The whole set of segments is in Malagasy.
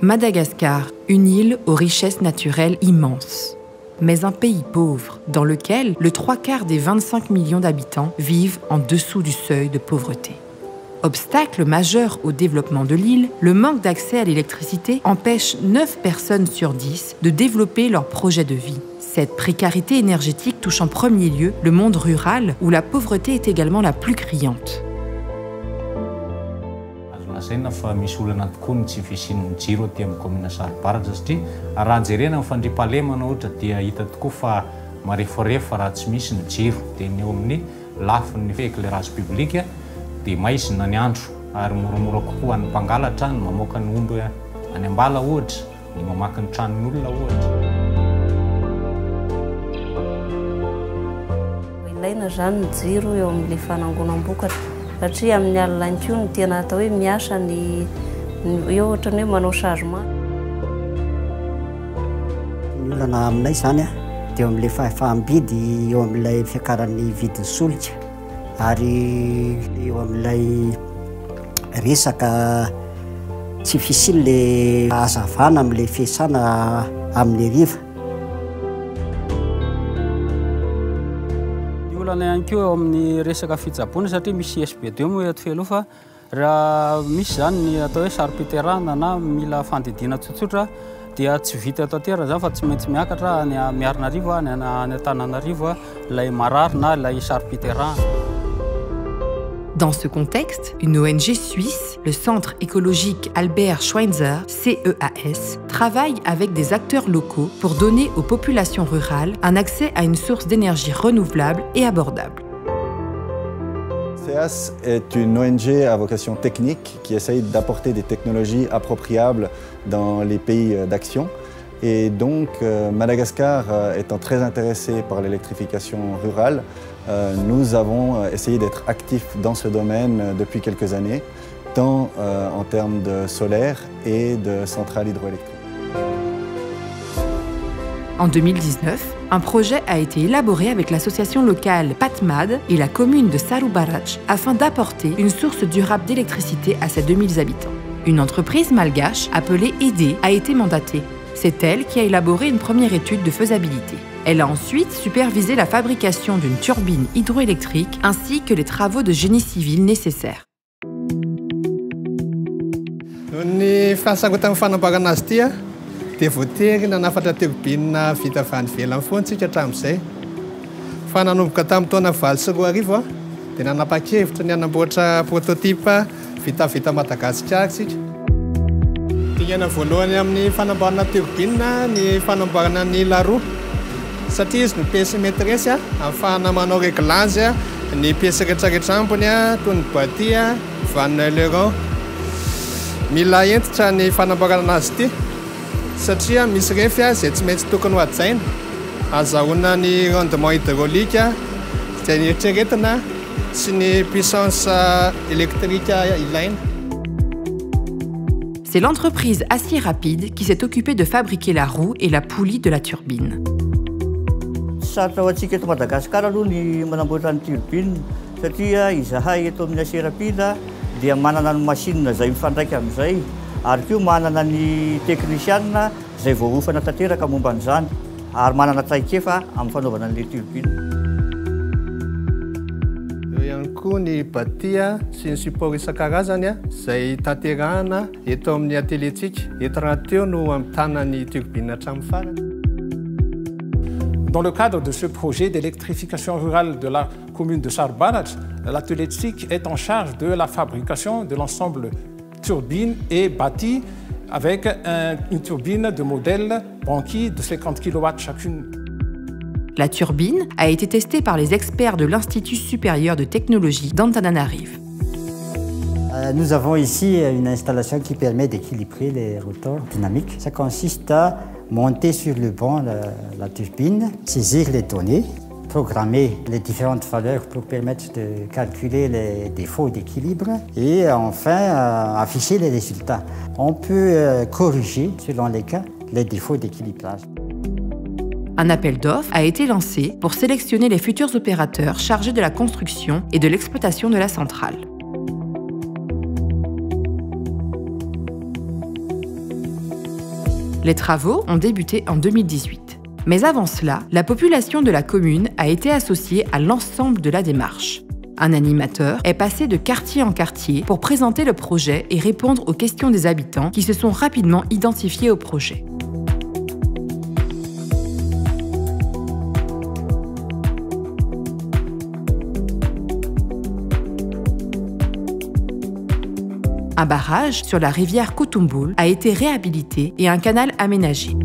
Madagascar, une île aux richesses naturelles immenses, mais un pays pauvre dans lequel le 3/4 des 25 millions d'habitants vivent en dessous du seuil de pauvreté. Obstacle majeur au développement de l'île, le manque d'accès à l'électricité empêche 9 personnes sur 10 de développer leur projet de vie. Cette précarité énergétique touche en premier lieu le monde rural où la pauvreté est également la plus criante. Lazaina fa misy olana tokoa ny tsy fisian'ny jiro aty amin'ny commune Sariparatra satria raha jerena amin'ny fandriampahalemana ohatra dia hita tokoa fa marefarefa raha tsy misy ny jiro dia ny eo amin'ny lafin'ny éclairage public dia maizina ny andro ary moramora kokoa ny mpangalatra ny mamoaka ny omby any ambala ohatra ny mamaky ny tranon'olona ohatra. Ilaina zany ny jiro eo amin'ilay fanangonam-bokatra satria amin'ny alina koa ny tena atao hoe miasa ny eo ohatra ny hoe manao changement. Ny olana aminay zany dia eo amin'ilay fahambidy eo amin'ilay fiakaran'ny vidin'ny solika ary eo amin'ilay resaka tsy fisian'ilay hazavana amin'ilay fiasana amin'ny riva. Olana ihany koa eo amin'ny resaka fitsaboana satria misy SBD moa eto felo fa raha misy zany ny atao hoe saripiterana na mila fandidiana tsotsotra dia tsy vita eto an-toerana zany fa tsy maintsy miakatra any Miarinarivo any Antananarivo lay marary na lay saripiterana. Dans ce contexte, une ONG suisse, le Centre écologique Albert Schweitzer, CEAS, travaille avec des acteurs locaux pour donner aux populations rurales un accès à une source d'énergie renouvelable et abordable. CEAS est une ONG à vocation technique qui essaye d'apporter des technologies appropriables dans les pays d'action. Et donc, Madagascar étant très intéressé par l'électrification rurale, nous avons essayé d'être actifs dans ce domaine depuis quelques années, tant en termes de solaire et de centrales hydroélectriques. En 2019, un projet a été élaboré avec l'association locale Patmad et la commune de Sarubarach afin d'apporter une source durable d'électricité à ses 2000 habitants. Une entreprise malgache appelée EDE a été mandatée. C'est elle qui a élaboré une première étude de faisabilité. Elle a ensuite supervisé la fabrication d'une turbine hydroélectrique ainsi que les travaux de génie civil nécessaires. Ny fahasagotan'ny fanamboarana azy ity dia voatery nanafatra turbine vita avy any ivelany foana tsika hatramin'izay. Fa nanomboka tamin'ny taona 2024 dia nanapa-kevitra ny hanamboatra prototype vita Madagasikara tsika. Tingana voalohany amin'ny fanamboarana turbine ny fanamboarana ny laroa satria izy ny pièce maîtresse ahafahana manao réglage ny pièce rehetrarehetra ambony toy ny boîtier, vannes aileron. Mila entitra ny fanamboarana azy ity satria misy refy izay tsy maintsy tokony ho hajaina azahoana ny rendement hydraulique izay ny eritreretina sy ny puissance électrique ilaina. C'est l'entreprise Acier Rapide qui s'est occupée de fabriquer la roue et la poulie de la turbine. Sarotro ho antsika eto Madagasikara aloha ny manamboatra ny turbine satria izahay eto amin'ny Acier Rapide dia manana ny machine izay mifandraika amin'izay ary koa manana ny technicienne izay voahofana tanteraka momba an'izany ary manana traikefa amin'ny fanaovana an'ilay turbine. Eo ihany koa ny batia sy ny support isan-karazany izay tanterahana eto amin'ny ateliertsika entina teo no amitana ny turbine hatramin'ny farany. Dans le cadre de ce projet d'électrification rurale de la commune de Saribarach, l'atelier TSIC est en charge de la fabrication de l'ensemble turbine et bâti avec une turbine de modèle Banqui de 50 kW chacune. La turbine a été testée par les experts de l'Institut supérieur de technologie d'Antananarive. Nous avons ici une installation qui permet d'équilibrer les rotors dynamiques. Ça consiste à monter sur le banc la turbine, saisir les données, programmer les différentes valeurs pour permettre de calculer les défauts d'équilibre et enfin afficher les résultats. On peut corriger, selon les cas, les défauts d'équilibrage. Un appel d'offres a été lancé pour sélectionner les futurs opérateurs chargés de la construction et de l'exploitation de la centrale. Les travaux ont débuté en 2018. Mais avant cela, la population de la commune a été associée à l'ensemble de la démarche. Un animateur est passé de quartier en quartier pour présenter le projet et répondre aux questions des habitants qui se sont rapidement identifiés au projet. Un barrage sur la rivière Kotumboul a été réhabilité et un canal aménagé.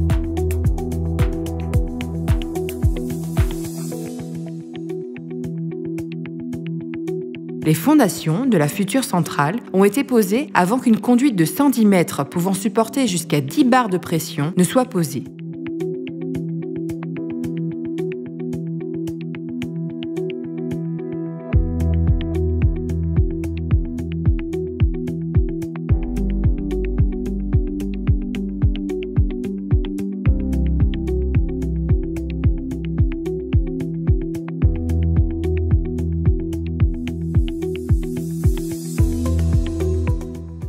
Les fondations de la future centrale ont été posées avant qu'une conduite de 110 mètres pouvant supporter jusqu'à 10 bars de pression ne soit posée.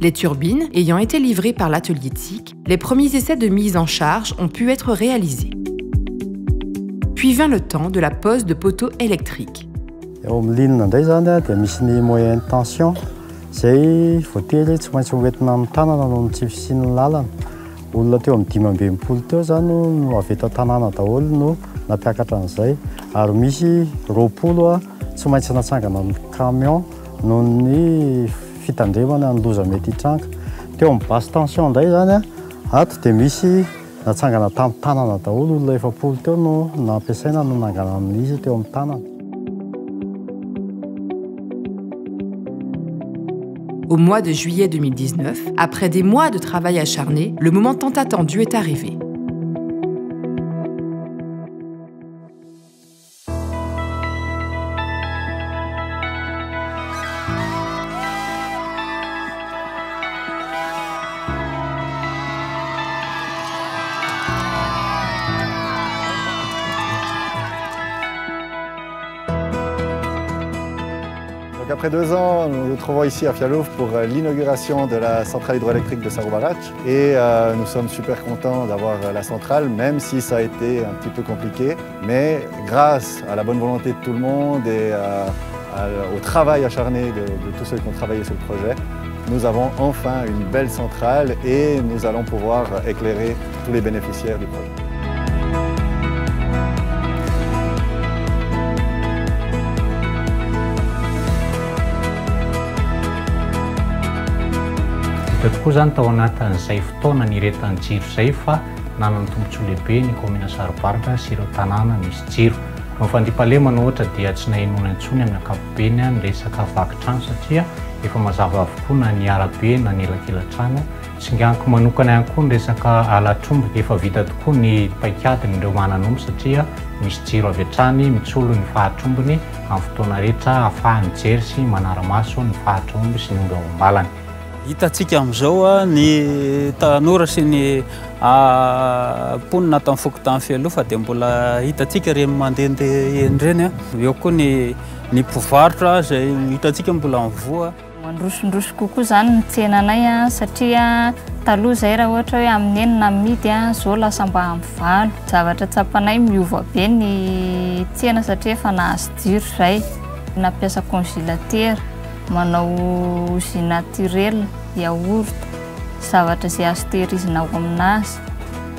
Les turbines ayant été livrées par l'atelier TSIC, les premiers essais de mise en charge ont pu être réalisés. Puis vint le temps de la pose de poteaux électriques. fitandremana ny loza mety hitranga. Teo amin'ny basse tension indray zany ato dia misy natsangana tamin'ny tanana daholo olona 700 teo no nampiasaina no nangana amin'izy teo amin'ny tanana. Au mois de juillet 2019, après des mois de travail acharné, le moment tant attendu est arrivé. Après 2 ans, nous nous trouvons ici à Fialouf pour l'inauguration de la centrale hydroélectrique de Saroubarach. Et nous sommes super contents d'avoir la centrale, même si ça a été un petit peu compliqué. Mais grâce à la bonne volonté de tout le monde et au travail acharné de tous ceux qui ont travaillé sur le projet, nous avons enfin une belle centrale et nous allons pouvoir éclairer tous les bénéficiaires du projet. Tokoa zany tao anatin'izay fotoana niretan'ny jiro izay fa nanana tombontsoa lehibe ny komina Sarobaratra sy ireo tanàna misy jiro. Ny fandriampahalemana ohatra dia tsy nahenona intsony amin'ny ankapobeny ny resaka vakitrano satria efa mazava avokoa na ny arabe na ny elakelan-trano. Sy nganko manokana ihany koa ny resaka alatrombo efa vita tokoa ny paikadin'ireo manan'omby satria misy jiro avy hatrany mitsolo ny fahatrombony amin'ny fotoana rehetra ahafahany jery sy manara-maso ny fahatrombo sy ny omby ao am-balany. Hitantsika amin'izao ny tanora sy ny mponina tamin'ny foko tamin'ny Fialofa dia mbola hitantsika reny mandehandeha enireny. Eo koa ny mpivarotra izay hitantsika mbola mivoha. Mandrosondroso kokoa zany ny tsenanay satria taloha izay raha ohatra hoe amin'ny enina midy izao lasa mba amin'ny 8. Zavatra tsapanay miova be ny tsena satria efa nahazo jiro izay. Nampiasa congélateur, manao jus naturel, yaourt, zavatra izay azo tehirizina ao aminazy.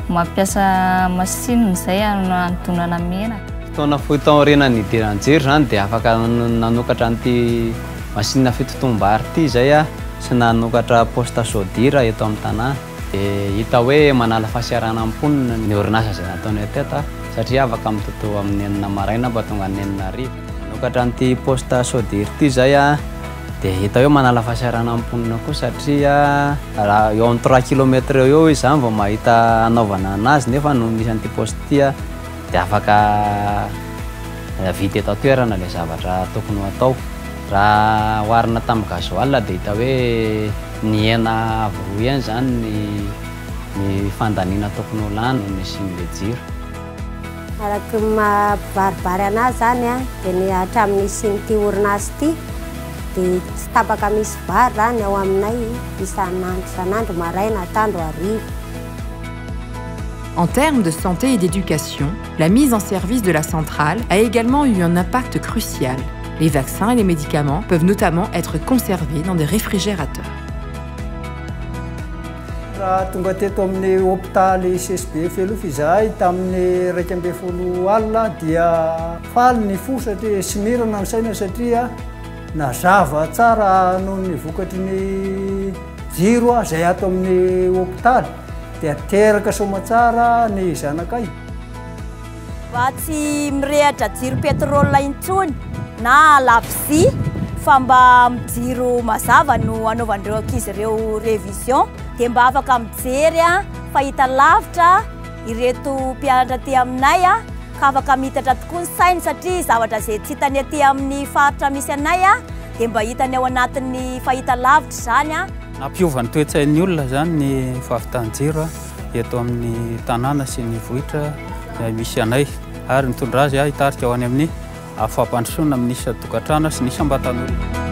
Mampiasa masinina izay anodonana menaka. Fotoana taorianany idiran'ny jiro zany dia afaka nanokatra an'ity masinina fitotom-bary ity izay sy nanokatra poste sodira eto amin'ny tanàna. Hita hoe manala fahasiarana amin'ny mponina ny orinasa izay nataony teto satria afaka mitoto amin'ny 9 maraina mba tonga ny 9 hariva. Nanokatra an'ity poste sodira ity izay dia hita hoe manala fahasiarana amin'ny mponina koa satria raha eo amin'ny 3 km eo izy zany vao mahita anaovana anazy nefa no misy an'ity poste ity dia afaka vita eto toerana ilay zavatra tokony atao. Raha oharina tamin'ny gasoil dia hita hoe ny hena avoa ihany zany ny fandaniana tokony ho lany misy ny jiro. Araka mahabaribary anazy zany dia ny hatramin'ny isin'ity orinasa ity dia tsy tapaka misy vary zany ao aminay isan'andro maraina, atoandro, hariva. En termes de santé et d'éducation, la mise en service de la centrale a également eu un impact crucial. Les vaccins et les médicaments peuvent notamment être conservés dans des réfrigérateurs. Raha tonga teto amin'ny hôpitaly CSB Felofa izahay tamin'ny 12 alina dia faly ny fo satria sy mirana ny saina satria nazava tsara noho ny vokatry ny jiro izay ato amin'ny hôpitaly dia teraka soamantsara ny zanakay. Mba tsy mirehatra jiro petrôla intsony na labsi fa mba mijiro mazava no anaovan'ireo ankizy ireo révision dia mba afaka mijery fahita lavitra ireto mpianatra aty aminay ka afaka mitatra tokoa ny sainy satria zavatra izay tsy hitany aty amin'ny faritra misy anay dia mba hitany ao anatin'ny fahita lavitra izany. Nampiovany toe-tsain'ny olona zany ny fahavitan-jiro eto amin'ny tanàna sy ny vohitra misy anay ary mitondra azy hitarika ho any amin'ny fampandrosoana amin'ny isa tokantrano sy ny isam-batan'olona.